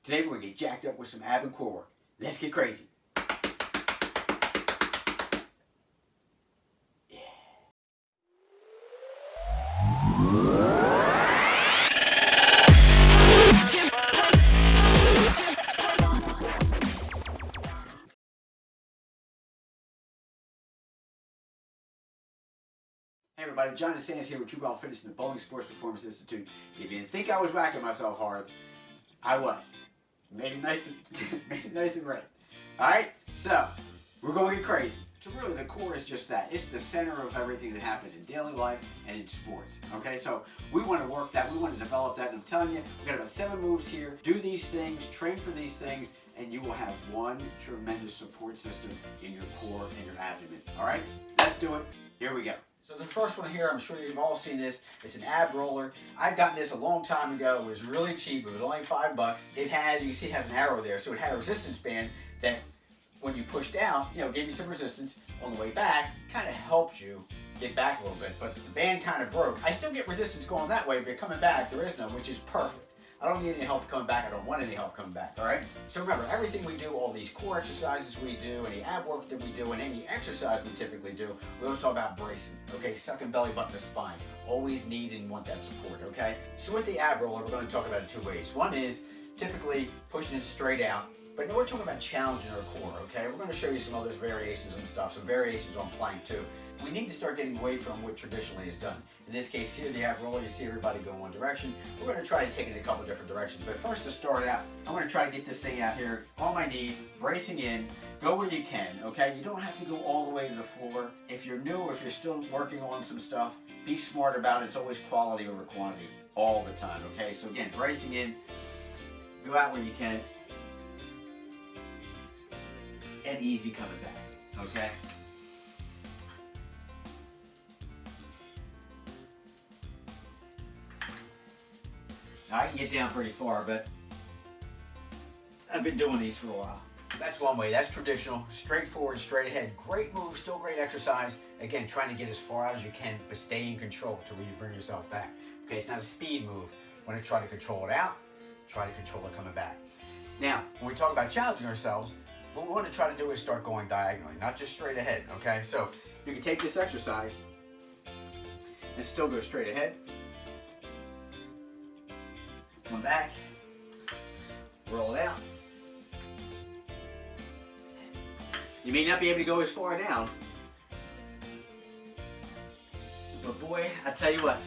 Today we're going to get jacked up with some ab and core work. Let's get crazy. Yeah. Hey everybody, John DeSantis here with True Golf Fitness and the Bowling Sports Performance Institute. If you didn't think I was whacking myself hard, I was. Made it nice and red. Alright, so we're going to get crazy. So really the core is just that. It's the center of everything that happens in daily life and in sports. Okay, so we want to work that, we want to develop that, and I'm telling you, we got about 7 moves here. Do these things, train for these things, and you will have one tremendous support system in your core and your abdomen. Alright, let's do it. Here we go. So the first one here, I'm sure you've all seen this. It's an ab roller. I've gotten this a long time ago. It was really cheap. It was only $5. It had, you see it has an arrow there, so it had a resistance band that when you pushed down, gave you some resistance on the way back, kind of helped you get back a little bit, but the band kind of broke. I still get resistance going that way, but coming back, there is none, which is perfect. I don't need any help coming back. I don't want any help coming back, all right? So remember, everything we do, all these core exercises we do, any ab work that we do, and any exercise we typically do, we always talk about bracing, okay? Sucking belly button to spine. Always need and want that support, okay? So with the ab roller, we're going to talk about it 2 ways. One is typically pushing it straight out, but we're talking about challenging our core, okay? We're going to show you some other variations and stuff, some variations on plank too. We need to start getting away from what traditionally is done. In this case here, the ab roller, you see everybody go in one direction. We're going to try to take it in a couple different directions. But first, to start out, I'm going to try to get this thing out here on my knees, bracing in. Go where you can, okay? You don't have to go all the way to the floor. If you're new, if you're still working on some stuff, be smart about it. It's always quality over quantity all the time, okay? So again, bracing in, go out where you can, and easy coming back, okay? Now, I can get down pretty far, but I've been doing these for a while. That's one way. That's traditional, straightforward, straight ahead. Great move, still great exercise. Again, trying to get as far out as you can, but stay in control till you bring yourself back. Okay, it's not a speed move. When I try to control it out, try to control it coming back. Now, when we talk about challenging ourselves, what we want to try to do is start going diagonally, not just straight ahead, okay? So you can take this exercise and still go straight ahead. Come back, roll it out. You may not be able to go as far down, but boy, I tell you what,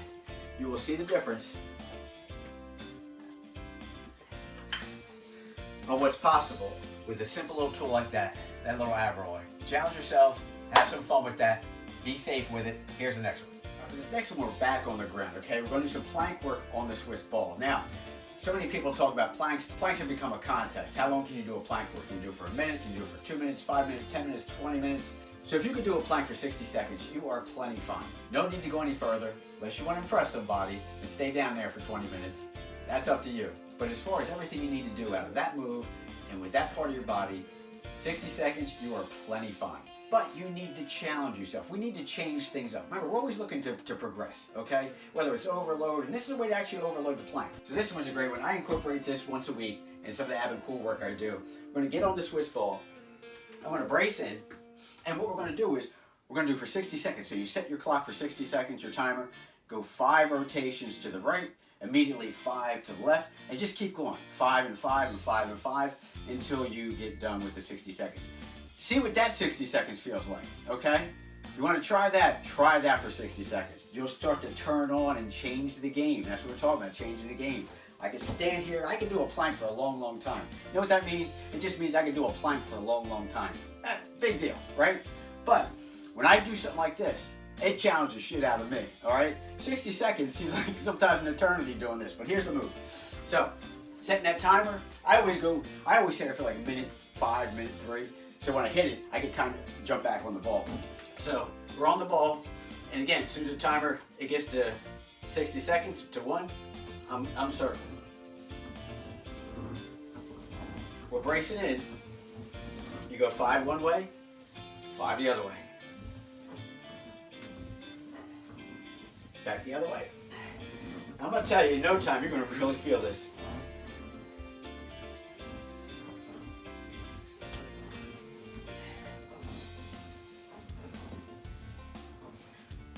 you will see the difference on what's possible with a simple little tool like that little ab roller. Challenge yourself, have some fun with that, be safe with it. Here's the next one. For this next one, we're back on the ground, okay? We're going to do some plank work on the Swiss ball. Now, so many people talk about planks. Planks have become a contest. How long can you do a plank for? Can you do it for a minute? Can you do it for 2 minutes, 5 minutes, 10 minutes, 20 minutes? So if you could do a plank for 60 seconds, you are plenty fine. No need to go any further, unless you want to impress somebody and stay down there for 20 minutes. That's up to you. But as far as everything you need to do out of that move and with that part of your body, 60 seconds, you are plenty fine. But you need to challenge yourself. We need to change things up. Remember, we're always looking to progress, okay? Whether it's overload, and this is a way to actually overload the plank. So this one's a great one. I incorporate this once a week in some of the ab and core work I do. We're gonna get on the Swiss ball. I'm gonna brace in, and what we're gonna do is, we're gonna do for 60 seconds. So you set your clock for 60 seconds, your timer, go 5 rotations to the right, immediately 5 to the left, and just keep going. 5 and 5 and 5 and 5 until you get done with the 60 seconds. See what that 60 seconds feels like, okay? You want to try that for 60 seconds. You'll start to turn on and change the game. That's what we're talking about, changing the game. I can stand here, I can do a plank for a long, long time. You know what that means? It just means I can do a plank for a long, long time. Big deal, right? But when I do something like this, it challenges the shit out of me, all right? 60 seconds seems like sometimes an eternity doing this, but here's the move. So, setting that timer, I always set it for like a minute 5, minute 3. So when I hit it, I get time to jump back on the ball. So we're on the ball, and again, as soon as the timer, it gets to 60 seconds to 1, I'm circling. We're bracing in. You go 5 one way, 5 the other way. Back the other way. I'm gonna tell you, in no time, you're gonna really feel this.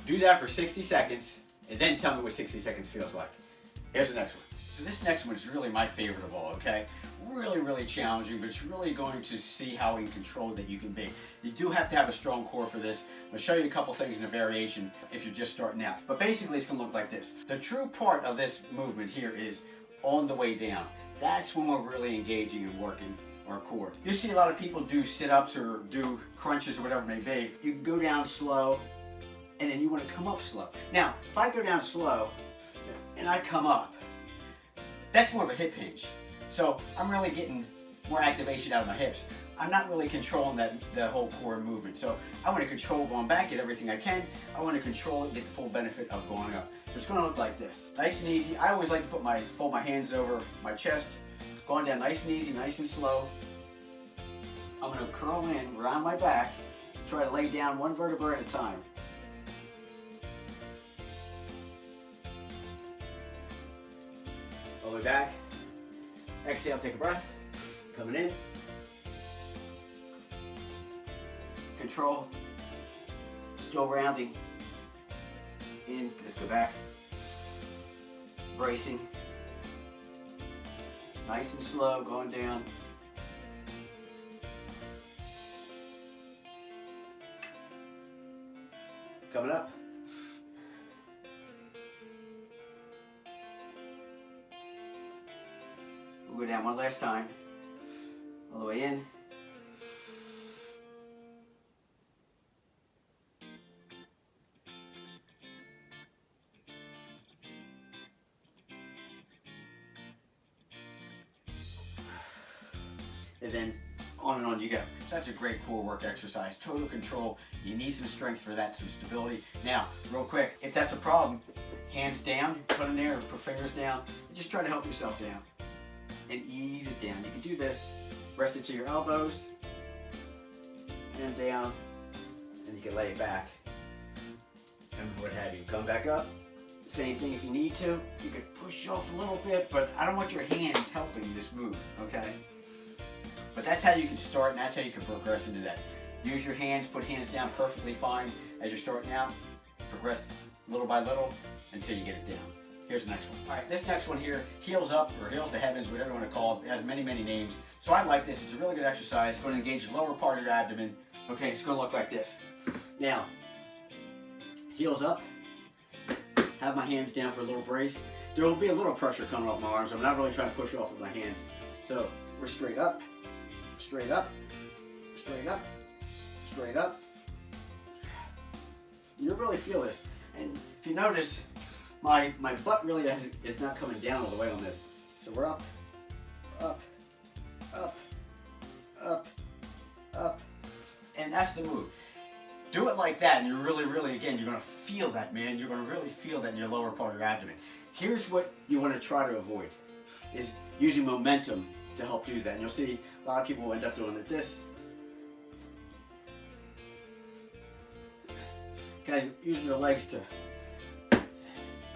Do that for 60 seconds, and then tell me what 60 seconds feels like. Here's the next one. So this next one is really my favorite of all, okay? Really, really challenging, but it's really going to see how in control that you can be. You do have to have a strong core for this. I'll show you a couple things in a variation if you're just starting out. But basically it's gonna look like this. The true part of this movement here is on the way down. That's when we're really engaging and working our core. You see a lot of people do sit-ups or do crunches or whatever it may be. You can go down slow, and then you want to come up slow. Now, if I go down slow and I come up, that's more of a hip hinge. So I'm really getting more activation out of my hips. I'm not really controlling the whole core movement. So I want to control going back, get everything I can. I want to control it, get the full benefit of going up. So it's going to look like this. Nice and easy. I always like to fold my hands over my chest, going down nice and easy, nice and slow. I'm going to curl in around my back, try to lay down one vertebra at a time. All the way back. Exhale, take a breath. Coming in. Control. Still rounding. In. Let's go back. Bracing. Nice and slow, going down. Coming up. We'll go down one last time. All the way in. And then on and on you go. So that's a great core work exercise. Total control. You need some strength for that, some stability. Now, real quick, if that's a problem, hands down, put them there, put fingers down, and just try to help yourself down. And ease it down. You can do this, rest it to your elbows, and down, and you can lay it back. And what have you. Come back up. Same thing if you need to. You could push off a little bit, but I don't want your hands helping this move, okay? But that's how you can start, and that's how you can progress into that. Use your hands, put hands down perfectly fine as you're starting out. Progress little by little until you get it down. Here's the next one. All right, this next one here, heels up or heels to heavens, whatever you want to call it. It has many, many names. So I like this. It's a really good exercise. It's going to engage the lower part of your abdomen. Okay, it's going to look like this. Now, heels up. Have my hands down for a little brace. There will be a little pressure coming off my arms. I'm not really trying to push off with my hands. So we're straight up, straight up, straight up, straight up. You really feel this. And if you notice, my butt really is not coming down all the way on this. So we're up, up, up, up, up. And that's the move. Do it like that and you're really, really, again, you're going to feel that, man. You're going to really feel that in your lower part of your abdomen. Here's what you want to try to avoid, is using momentum to help do that. And you'll see a lot of people will end up doing it this. Kind of using your legs to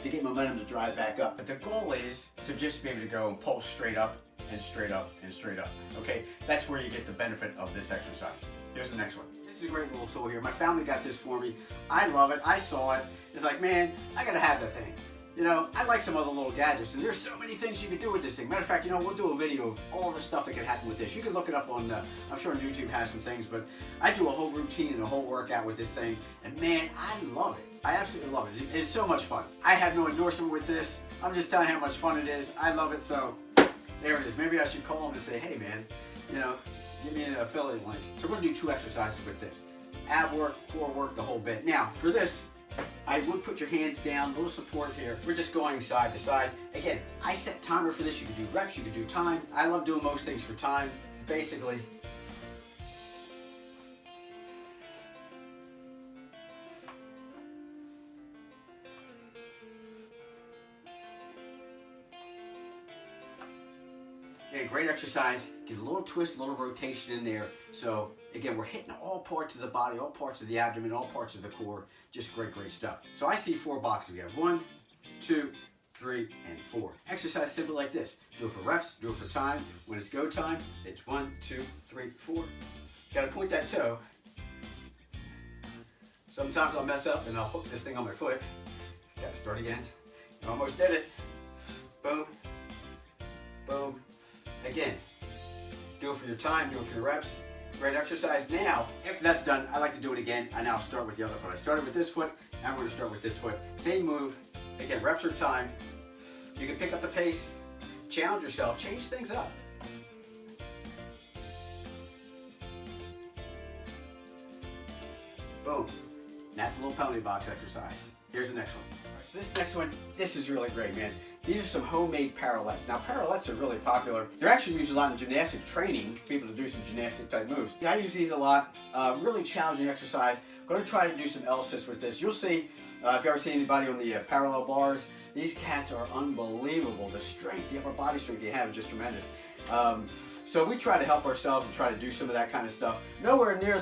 get momentum to drive back up. But the goal is to just be able to go and pull straight up and straight up and straight up. Okay, that's where you get the benefit of this exercise. Here's the next one. This is a great little tool here. My family got this for me. I love it. I saw it. It's like, man, I gotta have the thing. You know, I like some other little gadgets, and there's so many things you can do with this thing. Matter of fact, you know, we'll do a video of all the stuff that can happen with this. You can look it up on, I'm sure on YouTube has some things, but I do a whole routine and a whole workout with this thing, and man, I love it. I absolutely love it. It's so much fun. I have no endorsement with this. I'm just telling you how much fun it is. I love it, so there it is. Maybe I should call them and say, hey man, you know, give me an affiliate link. So we're gonna do 2 exercises with this. Ab work, core work, the whole bit. Now, for this, I would put your hands down, a little support here. We're just going side to side. Again, I set timer for this. You can do reps, you can do time. I love doing most things for time. Basically, yeah, great exercise. Get a little twist, a little rotation in there. So again, we're hitting all parts of the body, all parts of the abdomen, all parts of the core. Just great, great stuff. So I see 4 boxes. We have 1, 2, 3, and 4. Exercise simple like this. Do it for reps, do it for time. When it's go time, it's 1, 2, 3, 4. Got to point that toe. Sometimes I'll mess up and I'll hook this thing on my foot. Gotta start again. You almost did it. Boom, boom. Again, do it for your time, do it for your reps. Great exercise. Now, after that's done, I like to do it again. I now start with the other foot. I started with this foot, now I'm gonna start with this foot. Same move. Again, reps are time. You can pick up the pace, challenge yourself, change things up. Boom. And that's a little penalty box exercise. Here's the next one. All right, so this next one, this is really great, man. These are some homemade parallettes. Now, parallettes are really popular. They're actually used a lot in gymnastic training, people to do some gymnastic type moves. I use these a lot. Really challenging exercise. I'm gonna try to do some L-sits with this. You'll see, if you ever see anybody on the parallel bars, these cats are unbelievable. The strength, the upper body strength they have is just tremendous. So we try to help ourselves and try to do some of that kind of stuff. Nowhere near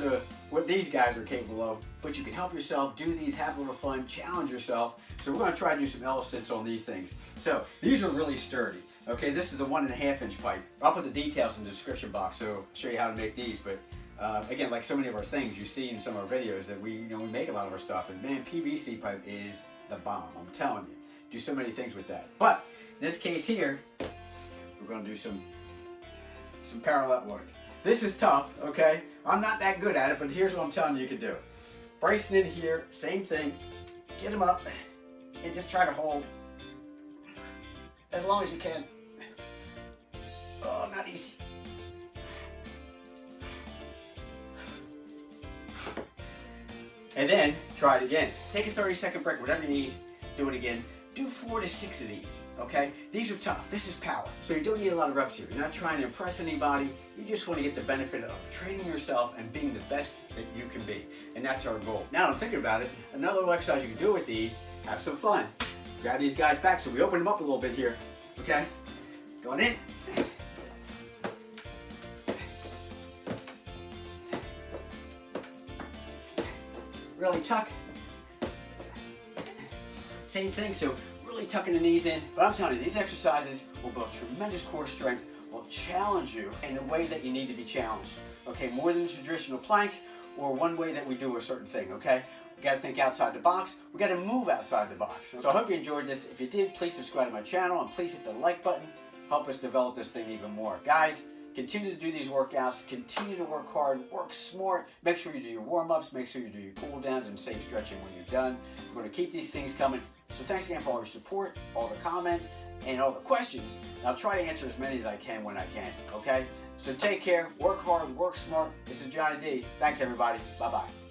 what these guys are capable of, but you can help yourself, do these, have a little fun, challenge yourself. So we're gonna try to do some L-sits on these things. So these are really sturdy. Okay, this is the 1.5 inch pipe. I'll put the details in the description box, so I'll show you how to make these. But again, like so many of our things you see in some of our videos that we make a lot of our stuff, and man, PVC pipe is the bomb, I'm telling you. Do so many things with that. But in this case here, we're gonna do some parallel work. This is tough, okay? I'm not that good at it, but here's what I'm telling you can do. Bracing in here, same thing. Get them up and just try to hold as long as you can. Oh, not easy. And then try it again. Take a 30-second break, whatever you need, do it again. Do 4 to 6 of these, okay? These are tough. This is power. So you don't need a lot of reps here. You're not trying to impress anybody. You just want to get the benefit of training yourself and being the best that you can be. And that's our goal. Now I'm thinking about it, another little exercise you can do with these, have some fun. Grab these guys back so we open them up a little bit here, okay? Going in. Really tuck. Same thing, so really tucking the knees in. But I'm telling you, these exercises will build tremendous core strength, will challenge you in a way that you need to be challenged. Okay, more than the traditional plank or one way that we do a certain thing, okay? We gotta think outside the box. We gotta move outside the box. So I hope you enjoyed this. If you did, please subscribe to my channel and please hit the like button. Help us develop this thing even more. Guys, continue to do these workouts, continue to work hard, work smart. Make sure you do your warm-ups, make sure you do your cool downs and safe stretching when you're done. We're gonna keep these things coming. So thanks again for all your support, all the comments, and all the questions. And I'll try to answer as many as I can when I can, okay? So take care, work hard, work smart. This is Johnny D. Thanks everybody, bye-bye.